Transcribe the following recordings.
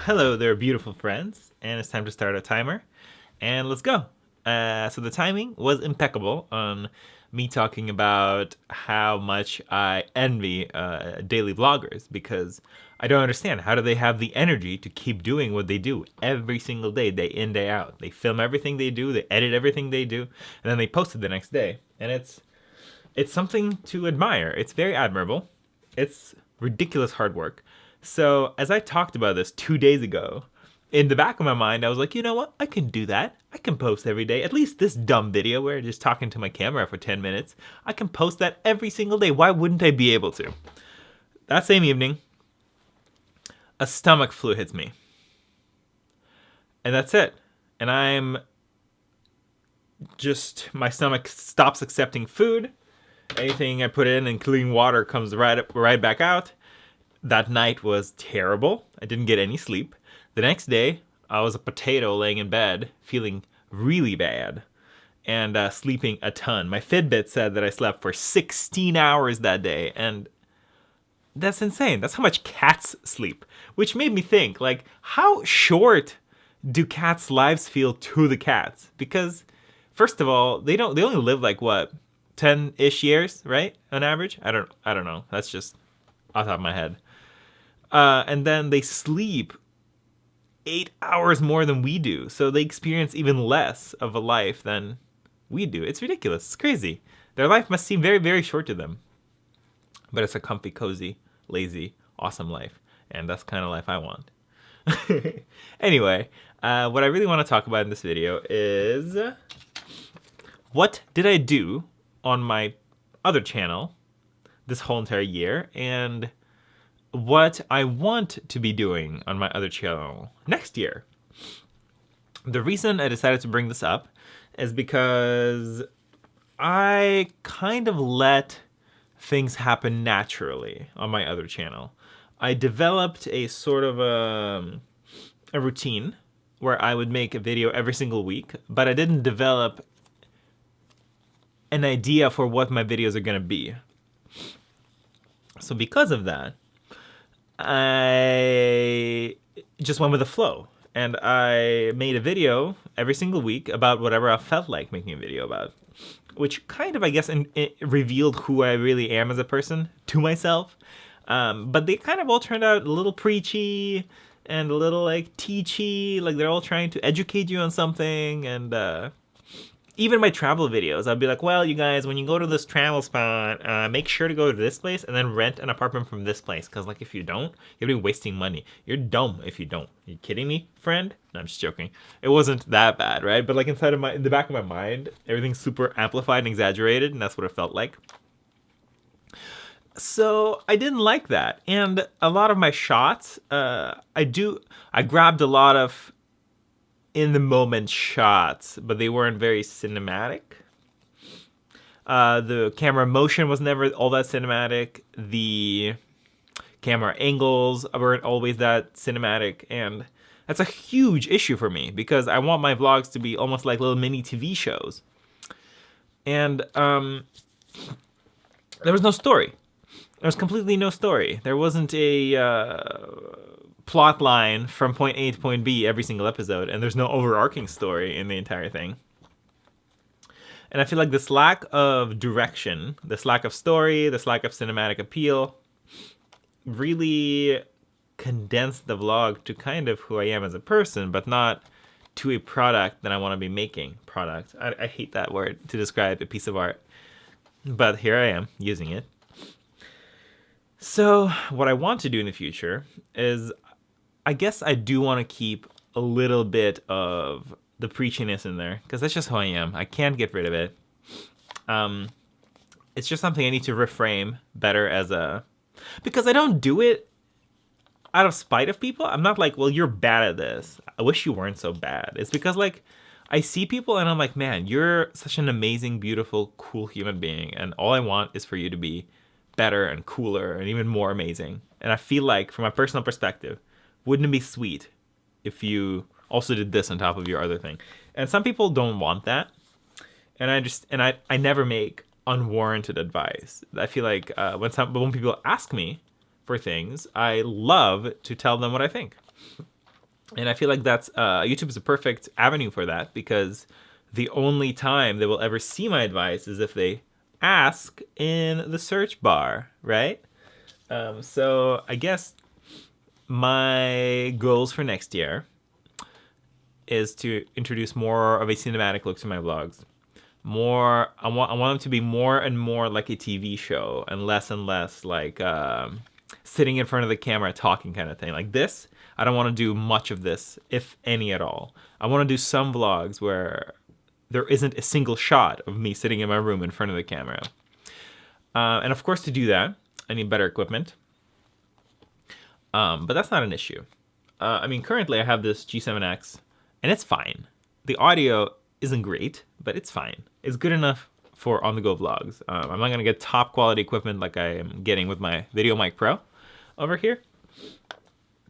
Hello there, beautiful friends, and it's time to start a timer, and let's go. So the timing was impeccable on me talking about how much I envy daily vloggers because I don't understand how do they have the energy to keep doing what they do every single day in, day out. They film everything they do, they edit everything they do, and then they post it the next day, and it's something to admire. It's very admirable. It's ridiculous hard work. So as I talked about this 2 days ago, in the back of my mind, I was like, you know what? I can do that. I can post every day. At least this dumb video where I'm just talking to my camera for 10 minutes. I can post that every single day. Why wouldn't I be able to? That same evening, a stomach flu hits me. And that's it. And my stomach stops accepting food. Anything I put in, including water, comes right back out. That night was terrible. I didn't get any sleep. The next day, I was a potato laying in bed, feeling really bad, and sleeping a ton. My Fitbit said that I slept for 16 hours that day, and that's insane. That's how much cats sleep, which made me think, like, how short do cats' lives feel to the cats? Because, first of all, they only live like what, 10-ish years, right? On average? I don't know. That's just off the top of my head. And then they sleep 8 hours more than we do. So they experience even less of a life than we do. It's ridiculous. It's crazy. Their life must seem very, very short to them. But it's a comfy, cozy, lazy, awesome life. And that's the kind of life I want. Anyway, what I really want to talk about in this video is what did I do on my other channel this whole entire year, and what I want to be doing on my other channel next year. The reason I decided to bring this up is because I kind of let things happen naturally on my other channel. I developed a sort of a routine where I would make a video every single week, but I didn't develop an idea for what my videos are going to be. So because of that, I just went with the flow, and I made a video every single week about whatever I felt like making a video about, which kind of, I guess, it revealed who I really am as a person to myself. But they kind of all turned out a little preachy and a little like teachy, like they're all trying to educate you on something. And even my travel videos, I'd be like, well, you guys, when you go to this travel spot, make sure to go to this place and then rent an apartment from this place. Because, like, if you don't, you'll be wasting money. You're dumb if you don't. Are you kidding me, friend? No, I'm just joking. It wasn't that bad, right? But, like, in the back of my mind, everything's super amplified and exaggerated, and that's what it felt like. So I didn't like that. And a lot of my shots, I grabbed a lot of in-the-moment shots, but they weren't very cinematic. The camera motion was never all that cinematic. The camera angles weren't always that cinematic, and that's a huge issue for me because I want my vlogs to be almost like little mini TV shows. And there was no story. There was completely no story. There wasn't a plot line from point A to point B every single episode, and there's no overarching story in the entire thing. And I feel like this lack of direction, this lack of story, this lack of cinematic appeal really condensed the vlog to kind of who I am as a person, but not to a product that I want to be making. Product. I hate that word to describe a piece of art, but here I am using it. So what I want to do in the future is, I guess I do want to keep a little bit of the preachiness in there, because that's just who I am. I can't get rid of it. It's just something I need to reframe better because I don't do it out of spite of people. I'm not like, well, you're bad at this. I wish you weren't so bad. It's because, like, I see people and I'm like, man, you're such an amazing, beautiful, cool human being, and all I want is for you to be better and cooler and even more amazing. And I feel like, from my personal perspective, wouldn't it be sweet if you also did this on top of your other thing? And some people don't want that. And I never make unwarranted advice. I feel like when people ask me for things, I love to tell them what I think. And I feel like that's YouTube is a perfect avenue for that, because the only time they will ever see my advice is if they ask in the search bar, right? So I guess my goals for next year is to introduce more of a cinematic look to my vlogs. I want them to be more and more like a TV show, and less like sitting in front of the camera talking kind of thing. Like this, I don't want to do much of this, if any at all. I want to do some vlogs where there isn't a single shot of me sitting in my room in front of the camera. And of course, to do that, I need better equipment. But that's not an issue. I mean, currently I have this G7X, and it's fine. The audio isn't great, but it's fine. It's good enough for on-the-go vlogs. I'm not going to get top quality equipment like I am getting with my Video Mic Pro over here.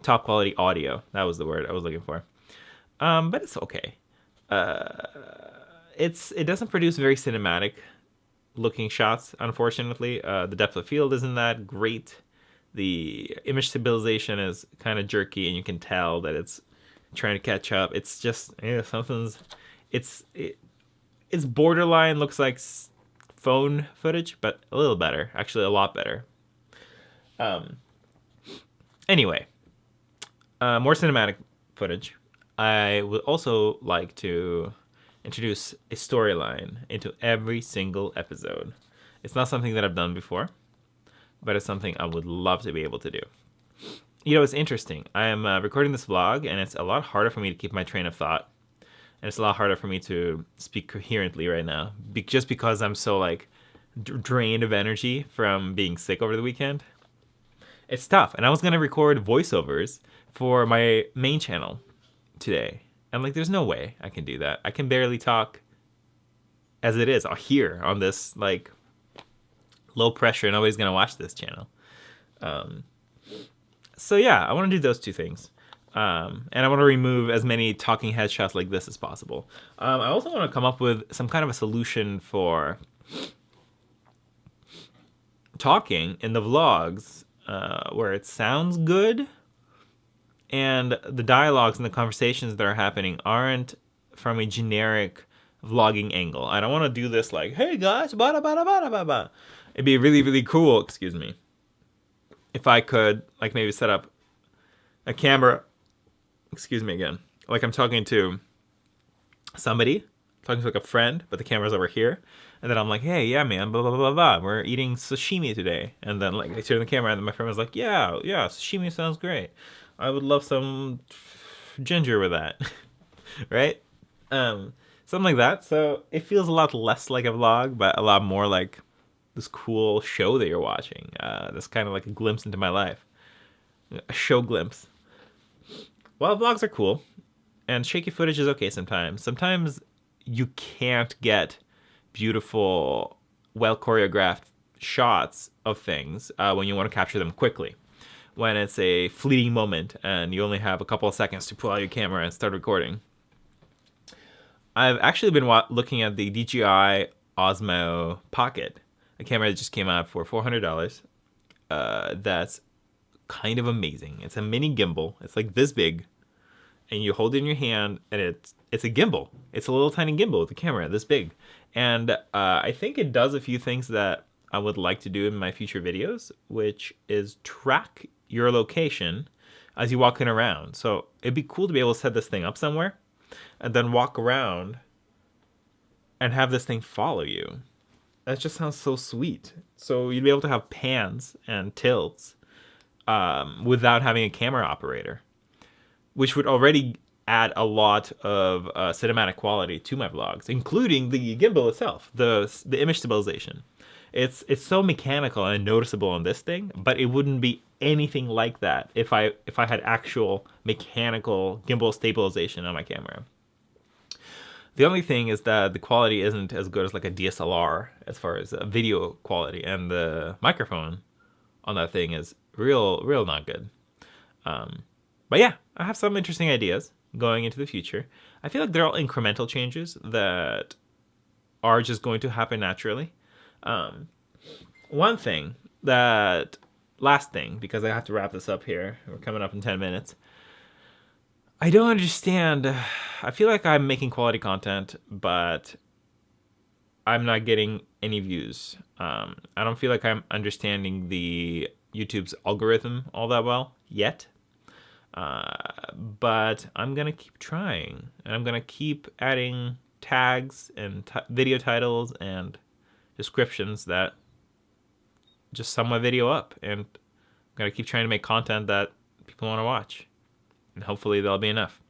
Top quality audio, that was the word I was looking for. But it's okay. It doesn't produce very cinematic looking shots, unfortunately. The depth of field isn't that great. The image stabilization is kind of jerky, and you can tell that it's trying to catch up. It's just it's borderline looks like phone footage, but a little better, actually a lot better. Anyway, more cinematic footage. I would also like to introduce a storyline into every single episode. It's not something that I've done before, but it's something I would love to be able to do. You know, it's interesting. I am recording this vlog, and it's a lot harder for me to keep my train of thought. And it's a lot harder for me to speak coherently right now, just because I'm so like drained of energy from being sick over the weekend. It's tough. And I was going to record voiceovers for my main channel today. And like, there's no way I can do that. I can barely talk as it is here on this like low pressure. Nobody's going to watch this channel. So yeah, I want to do those two things. And I want to remove as many talking head shots like this as possible. I also want to come up with some kind of a solution for talking in the vlogs where it sounds good, and the dialogues and the conversations that are happening aren't from a generic vlogging angle. I don't want to do this like, hey guys, bada bada bada bada. It'd be really, really cool, excuse me, if I could like maybe set up a camera, excuse me again, like I'm talking to somebody, talking to like a friend, but the camera's over here, and then I'm like, hey, yeah, man, blah, blah, blah, blah, we're eating sashimi today, and then like I turn the camera, and then my friend was like, yeah, sashimi sounds great. I would love some ginger with that, right? Something like that. So it feels a lot less like a vlog, but a lot more like this cool show that you're watching. This kind of like a glimpse into my life, a show glimpse. Well, vlogs are cool, and shaky footage is okay sometimes. Sometimes you can't get beautiful, well choreographed shots of things when you want to capture them quickly. When it's a fleeting moment and you only have a couple of seconds to pull out your camera and start recording. I've actually been looking at the DJI Osmo Pocket, a camera that just came out for $400. That's kind of amazing. It's a mini gimbal. It's like this big, and you hold it in your hand, and it's a gimbal. It's a little tiny gimbal with a camera this big. And I think it does a few things that I would like to do in my future videos, which is track your location as you're walking around. So it'd be cool to be able to set this thing up somewhere and then walk around and have this thing follow you. That just sounds so sweet. So you'd be able to have pans and tilts without having a camera operator, which would already add a lot of cinematic quality to my vlogs, including the gimbal itself, the image stabilization. It's so mechanical and noticeable on this thing, but it wouldn't be anything like that if I had actual mechanical gimbal stabilization on my camera. The only thing is that the quality isn't as good as like a DSLR as far as video quality, and the microphone on that thing is real not good. But yeah, I have some interesting ideas going into the future. I feel like they're all incremental changes that are just going to happen naturally. Last thing, because I have to wrap this up here. We're coming up in 10 minutes. I don't understand. I feel like I'm making quality content, but I'm not getting any views. I don't feel like I'm understanding the YouTube's algorithm all that well yet. But I'm gonna keep trying, and I'm gonna keep adding tags and video titles and descriptions that just sum my video up, and I'm gonna keep trying to make content that people want to watch, and hopefully that'll be enough.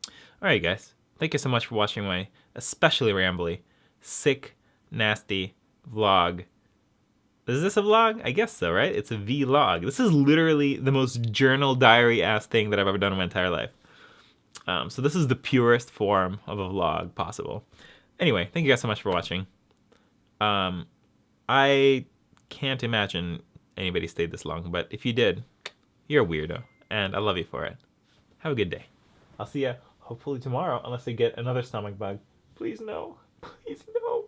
All right, guys, thank you so much for watching my especially rambly, sick, nasty vlog. Is this a vlog? I guess so, right? It's a vlog. This is literally the most journal diary-ass thing that I've ever done in my entire life. So this is the purest form of a vlog possible. Anyway, thank you guys so much for watching. I can't imagine anybody stayed this long, but if you did, you're a weirdo, and I love you for it. Have a good day. I'll see ya hopefully tomorrow, unless I get another stomach bug. Please no. Please no.